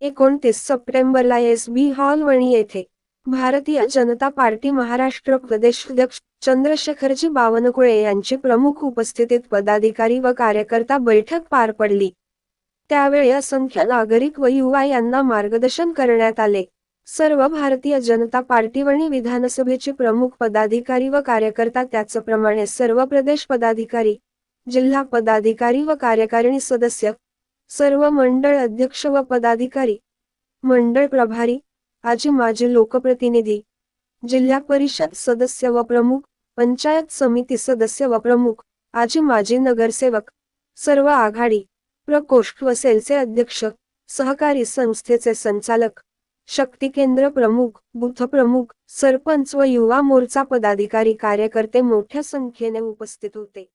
29 सप्टेंबरला S.B.. Hall Wani येथे Bharatiya Janata party Maharashtra प्रदेशाध्यक्ष चंद्रशेखरजी बावनकुळे यांची प्रमुख उपस्थितीत पदाधिकारी व कार्यकर्ता बैठक पार पडली। त्यावेळी असंख्य नागरिक व युवा यांना मार्गदर्शन करण्यात आले। सर्व भारतीय जनता पार्टी वणी विधानसभेचे प्रमुख पदाधिकारी व कार्यकर्ता, त्याचप्रमाणे सर्व प्रदेश पदाधिकारी, जिल्हा पदाधिकारी व कार्यकारिणी सदस्य, सर्व मंडळ अध्यक्ष व पदाधिकारी, मंडळ प्रभारी, आजी माजी लोकप्रतिनिधी, जिल्हा परिषद सदस्य व प्रमुख, पंचायत समिती सदस्य व प्रमुख, आजी माजी नगरसेवक, सर्व आघाडी, प्रकोष्ठ व सेलचे अध्यक्ष, सहकारी संस्थेचे संचालक, शक्ती केंद्र प्रमुख, बूथ प्रमुख, सरपंच व युवा मोर्चा पदाधिकारी कार्यकर्ते मोठ्या संख्येने उपस्थित होते।